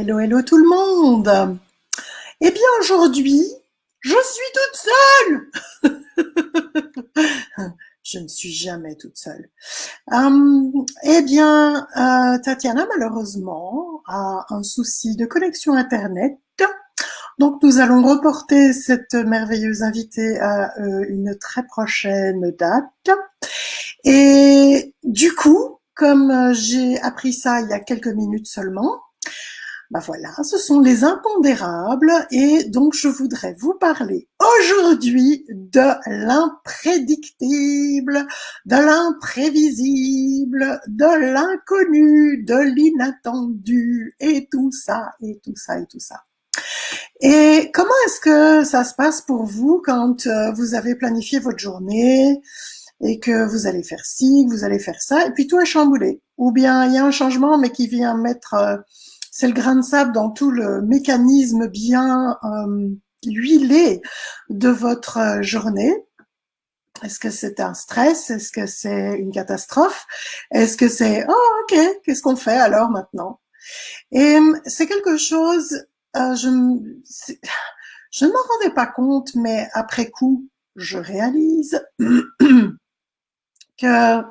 Hello, hello tout le monde. Eh bien aujourd'hui, je suis toute seule. Je ne suis jamais toute seule. Tatiana malheureusement a un souci de connexion Internet. Donc nous allons reporter cette merveilleuse invitée à une très prochaine date. Et du coup, comme j'ai appris ça il y a quelques minutes seulement, ben voilà, ce sont les impondérables et donc je voudrais vous parler aujourd'hui de l'imprédictible, de l'imprévisible, de l'inconnu, de l'inattendu et tout ça, et tout ça, et tout ça. Et comment est-ce que ça se passe pour vous quand vous avez planifié votre journée et que vous allez faire ci, que vous allez faire ça, et puis tout est chamboulé? Ou bien il y a un changement mais qui vient mettre... c'est le grain de sable dans tout le mécanisme bien huilé de votre journée. Est-ce que c'est un stress? Est-ce que c'est une catastrophe? Est-ce que c'est oh ok, qu'est-ce qu'on fait alors maintenant? Et c'est quelque chose, je ne m'en rendais pas compte, mais après coup, je réalise que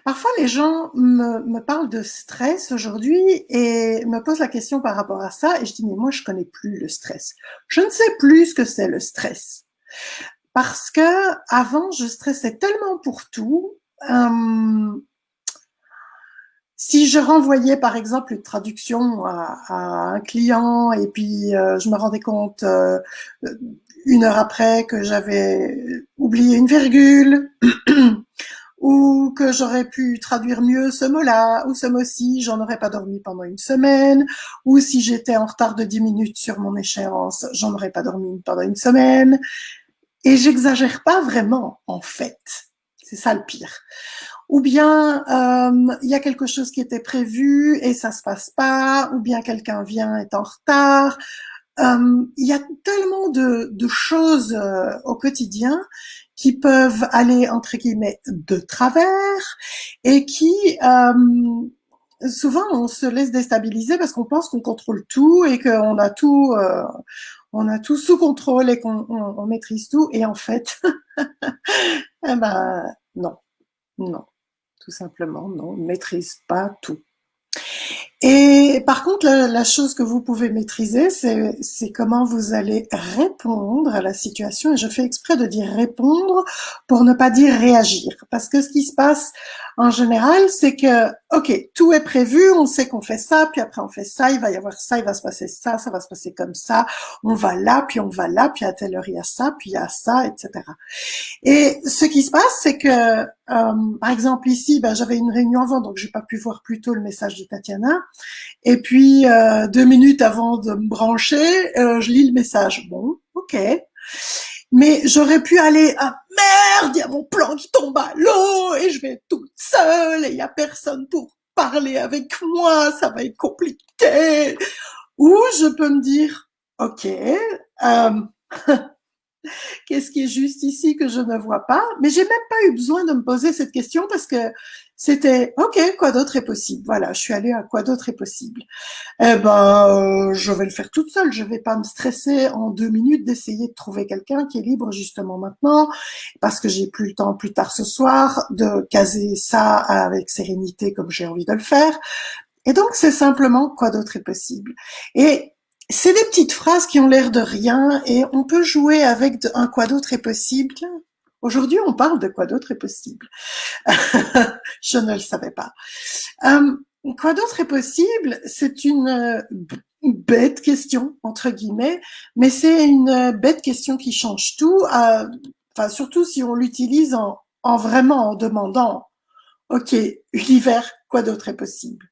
parfois, les gens me parlent de stress aujourd'hui et me posent la question par rapport à ça. Et je dis, mais moi, je connais plus le stress. Je ne sais plus ce que c'est le stress. Parce que avant, je stressais tellement pour tout. Si je renvoyais, par exemple, une traduction à un client et puis je me rendais compte 1 heure après que j'avais oublié une virgule, ou que j'aurais pu traduire mieux ce mot-là, ou ce mot-ci, j'en aurais pas dormi pendant une semaine, ou si j'étais en retard de 10 minutes sur mon échéance, j'en aurais pas dormi pendant une semaine. Et j'exagère pas vraiment, en fait. C'est ça le pire. Ou bien il y a quelque chose qui était prévu et ça se passe pas, ou bien quelqu'un vient est en retard. Il y a tellement de choses au quotidien qui peuvent aller entre guillemets de travers et qui souvent on se laisse déstabiliser parce qu'on pense qu'on contrôle tout et qu'on a tout on a tout sous contrôle et qu'on maîtrise tout et en fait eh ben non, non, tout simplement non, on ne maîtrise pas tout. Et par contre, la chose que vous pouvez maîtriser, c'est comment vous allez répondre à la situation. Et je fais exprès de dire répondre pour ne pas dire réagir. Parce que ce qui se passe en général, c'est que, ok, tout est prévu, on sait qu'on fait ça, puis après on fait ça, il va y avoir ça, il va se passer ça va se passer comme ça, on va là, puis on va là, puis à telle heure il y a ça, puis il y a ça, etc. Et ce qui se passe, c'est que, par exemple ici, ben, j'avais une réunion avant, donc j'ai pas pu voir plus tôt le message de Tatiana. Et puis 2 minutes avant de me brancher, je lis le message. Bon, ok. Mais j'aurais pu aller ah merde, il y a mon plan qui tombe à l'eau et je vais être toute seule et il y a personne pour parler avec moi, ça va être compliqué. Ou je peux me dire, ok. Qu'est-ce qui est juste ici que je ne vois pas? Mais j'ai même pas eu besoin de me poser cette question parce que c'était ok, quoi d'autre est possible? Voilà, je suis allée à quoi d'autre est possible. Eh ben, je vais le faire toute seule. Je vais pas me stresser en 2 minutes d'essayer de trouver quelqu'un qui est libre justement maintenant parce que j'ai plus le temps plus tard ce soir de caser ça avec sérénité comme j'ai envie de le faire. Et donc, c'est simplement quoi d'autre est possible. Et c'est des petites phrases qui ont l'air de rien et on peut jouer avec un quoi d'autre est possible. Tiens, aujourd'hui, on parle de quoi d'autre est possible. Je ne le savais pas. Quoi d'autre est possible? C'est une bête question, entre guillemets, mais c'est une bête question qui change tout, enfin, surtout si on l'utilise en vraiment en demandant, OK, univers, quoi d'autre est possible?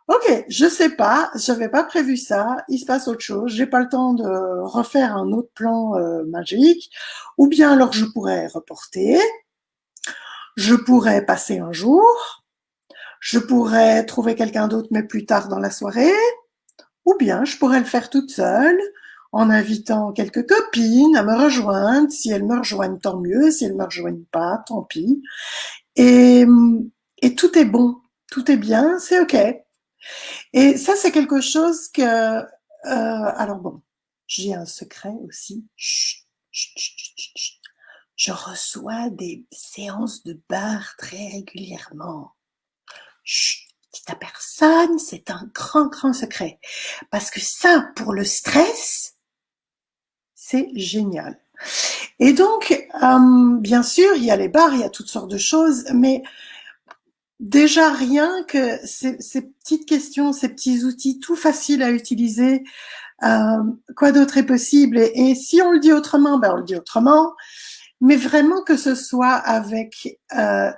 Ok, je sais pas, j'avais pas prévu ça, il se passe autre chose, j'ai pas le temps de refaire un autre plan magique, ou bien alors je pourrais reporter, je pourrais passer un jour, je pourrais trouver quelqu'un d'autre mais plus tard dans la soirée, ou bien je pourrais le faire toute seule en invitant quelques copines à me rejoindre, si elles me rejoignent tant mieux, si elles me rejoignent pas, tant pis, et, et tout est bon, tout est bien, c'est ok. Et ça, c'est quelque chose que... alors bon, j'ai un secret aussi. Chut, chut, chut, chut, chut. Je reçois des séances de bar très régulièrement. Chut, dites à personne, c'est un grand, grand secret. Parce que ça, pour le stress, c'est génial. Et donc, bien sûr, il y a les bars, il y a toutes sortes de choses, mais déjà rien que ces petites questions, ces petits outils tout faciles à utiliser, quoi d'autre est possible, et si on le dit autrement, ben on le dit autrement, mais vraiment que ce soit avec euh,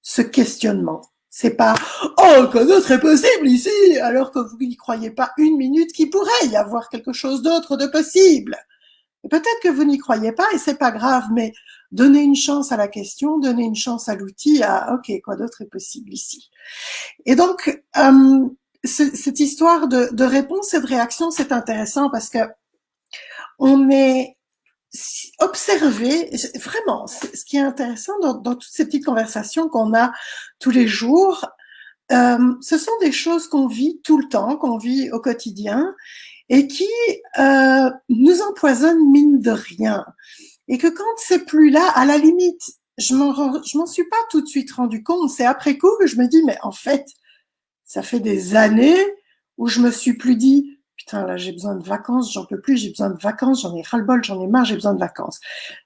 ce questionnement. C'est pas oh quoi d'autre est possible ici alors que vous n'y croyez pas une minute qu'il pourrait y avoir quelque chose d'autre de possible. Et peut-être que vous n'y croyez pas et c'est pas grave, mais donnez une chance à la question, donnez une chance à l'outil, à ok quoi d'autre est possible ici. Et donc cette histoire de réponse et de réaction, c'est intéressant parce que on est observé, vraiment, ce qui est intéressant dans toutes ces petites conversations qu'on a tous les jours, ce sont des choses qu'on vit tout le temps, qu'on vit au quotidien et qui nous empoisonnent mine de rien. Et que quand c'est plus là, à la limite, je m'en suis pas tout de suite rendu compte. C'est après coup que je me dis, mais en fait, ça fait des années où je me suis plus dit, putain, là, j'ai besoin de vacances, j'en peux plus, j'ai besoin de vacances, j'en ai ras-le-bol, j'en ai marre, j'ai besoin de vacances.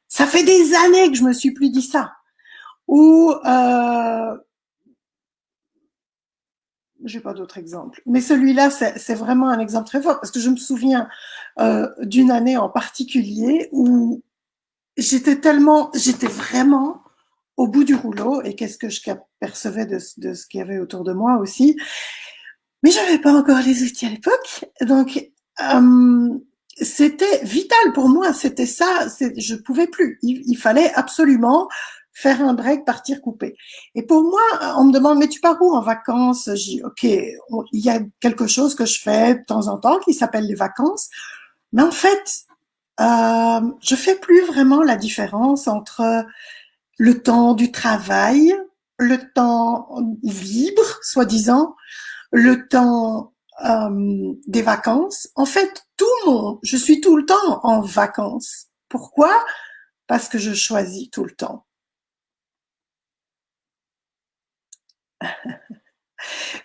Ça fait des années que je me suis plus dit ça. Ou, j'ai pas d'autres exemples. Mais celui-là, c'est vraiment un exemple très fort parce que je me souviens d'une année en particulier où j'étais vraiment au bout du rouleau et qu'est-ce que je percevais de ce qu'il y avait autour de moi aussi. Mais j'avais pas encore les outils à l'époque, donc c'était vital pour moi. C'était ça, je pouvais plus. Il fallait absolument faire un break, partir couper. Et pour moi, on me demande mais tu pars où en vacances? Je dis ok, il y a quelque chose que je fais de temps en temps qui s'appelle les vacances, mais en fait, je fais plus vraiment la différence entre le temps du travail, le temps libre, soi-disant, le temps des vacances. En fait, je suis tout le temps en vacances. Pourquoi? Parce que je choisis tout le temps.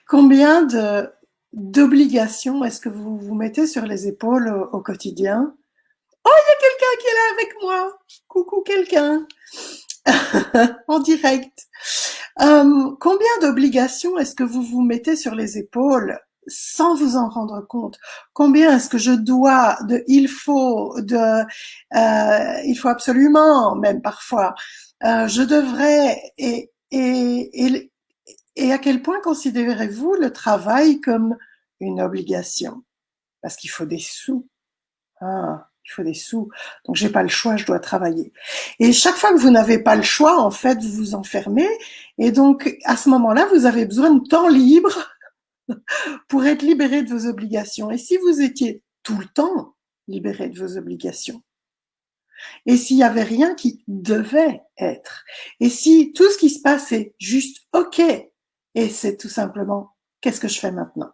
Combien d'obligations est-ce que vous vous mettez sur les épaules au quotidien? Oh, il y a quelqu'un qui est là avec moi. Coucou quelqu'un. En direct. Combien d'obligations est-ce que vous vous mettez sur les épaules sans vous en rendre compte? Combien est-ce que je dois de il faut absolument, même parfois, je devrais, et à quel point considérez-vous le travail comme une obligation? Parce qu'il faut des sous. Ah, il faut des sous. Donc j'ai pas le choix, je dois travailler. Et chaque fois que vous n'avez pas le choix, en fait, vous vous enfermez. Et donc à ce moment-là, vous avez besoin de temps libre pour être libéré de vos obligations. Et si vous étiez tout le temps libéré de vos obligations, et s'il y avait rien qui devait être, et si tout ce qui se passe est juste OK, et c'est tout simplement qu'est-ce que je fais maintenant?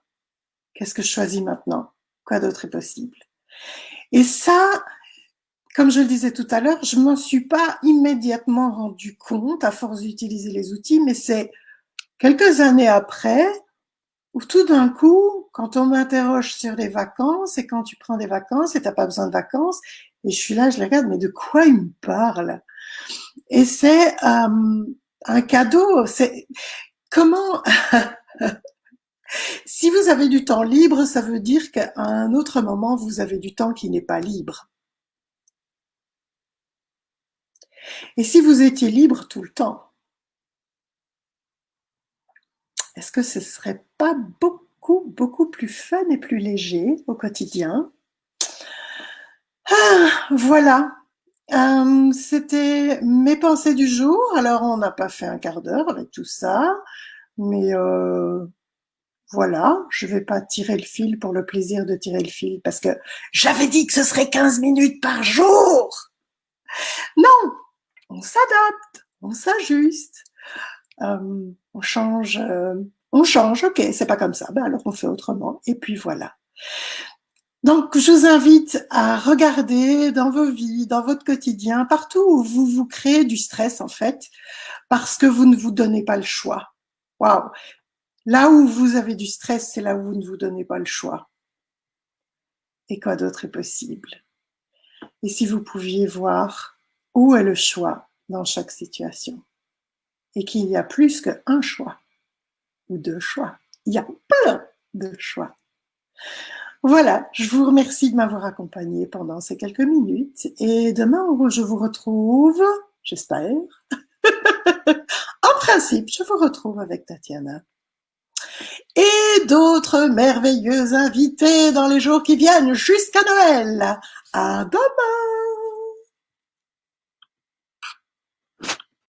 Qu'est-ce que je choisis maintenant? Quoi d'autre est possible? Et ça, comme je le disais tout à l'heure, je m'en suis pas immédiatement rendu compte à force d'utiliser les outils, mais c'est quelques années après où tout d'un coup, quand on m'interroge sur les vacances et quand tu prends des vacances et t'as pas besoin de vacances, et je suis là, je les regarde, mais de quoi il me parle? Et c'est un cadeau. C'est comment si vous avez du temps libre, ça veut dire qu'à un autre moment vous avez du temps qui n'est pas libre. Et si vous étiez libre tout le temps, est-ce que ce serait pas beaucoup, beaucoup plus fun et plus léger au quotidien? Ah, voilà. C'était mes pensées du jour. Alors, on n'a pas fait un quart d'heure avec tout ça, mais voilà, je vais pas tirer le fil pour le plaisir de tirer le fil parce que j'avais dit que ce serait 15 minutes par jour. Non, on s'adapte, on s'ajuste, on change On change, ok, c'est pas comme ça, ben alors on fait autrement, et puis voilà. Donc, je vous invite à regarder dans vos vies, dans votre quotidien, partout où vous vous créez du stress, en fait, parce que vous ne vous donnez pas le choix. Waouh! Là où vous avez du stress, c'est là où vous ne vous donnez pas le choix. Et quoi d'autre est possible? Et si vous pouviez voir où est le choix dans chaque situation, et qu'il y a plus qu'un choix ou deux choix, il y a plein de choix. Voilà, je vous remercie de m'avoir accompagné pendant ces quelques minutes et demain je vous retrouve, j'espère. En principe, je vous retrouve avec Tatiana et d'autres merveilleux invités dans les jours qui viennent jusqu'à Noël. À demain!